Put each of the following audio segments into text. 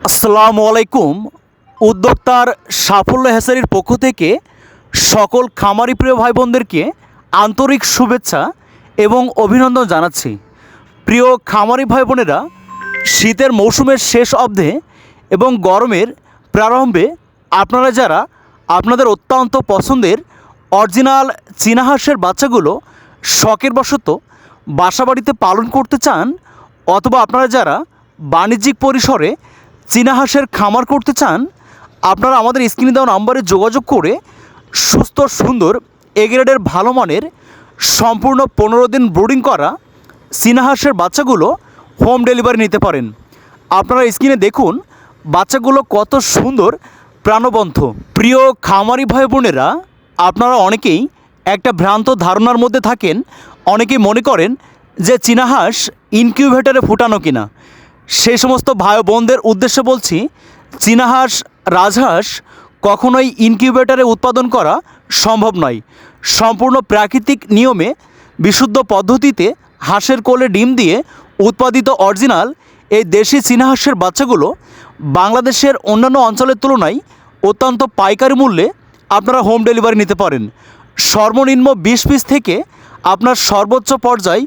আসসালামু আলাইকুম। উদ্যোক্তার সাফল্য হ্যাচারির পক্ষ থেকে সকল খামারি প্রিয় ভাই বোনদেরকে আন্তরিক শুভেচ্ছা এবং অভিনন্দন জানাচ্ছি। প্রিয় খামারি ভাই বোনেরা, শীতের মৌসুমের শেষ অর্ধে এবং গরমের প্রারম্ভে আপনারা যারা আপনাদের অত্যন্ত পছন্দের অরিজিনাল চীনা হাঁসের বাচ্চাগুলো শখের বশত বাসাবাড়িতে পালন করতে চান, অথবা আপনারা যারা বাণিজ্যিক পরিসরে চীনা হাঁসের খামার করতে চান, আপনারা আমাদের স্ক্রিনে দেওয়া নম্বরে যোগাযোগ করে সুস্থ সুন্দর এ গ্রেডের ভালো মানের সম্পূর্ণ 15 দিন ব্রুডিং করা চীনা হাঁসের বাচ্চাগুলো হোম ডেলিভারি নিতে পারেন। আপনারা স্ক্রিনে দেখুন বাচ্চাগুলো কত সুন্দর প্রাণবন্ত। প্রিয় খামারি ভাই বোনেরা, আপনারা অনেকেই একটা ভ্রান্ত ধারণার মধ্যে থাকেন। অনেকেই মনে করেন যে চীনা হাঁস ইনকিউবেটরে ফুটানো কিনা। সেই সমস্ত ভাই বোনদের উদ্দেশ্যে বলছি, চীনা হাঁস রাজহাঁস কখনোই ইনকিউবেটরে উৎপাদন করা সম্ভব নয়। সম্পূর্ণ প্রাকৃতিক নিয়মে বিশুদ্ধ পদ্ধতিতে হাঁসের কোলে ডিম দিয়ে উৎপাদিত অরিজিনাল এই দেশি চীনা হাঁসের বাচ্চাগুলো বাংলাদেশের অন্যান্য অঞ্চলের তুলনায় অত্যন্ত পাইকারি মূল্যে আপনারা হোম ডেলিভারি নিতে পারেন। সর্বনিম্ন 20 পিস থেকে আপনার সর্বোচ্চ পর্যায়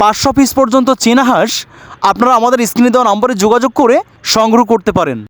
500 পিস পর্যন্ত চীনা হাঁস আপনারা আমাদের স্ক্রিনে দেওয়া নম্বরে যোগাযোগ করে সংগ্রহ করতে পারেন।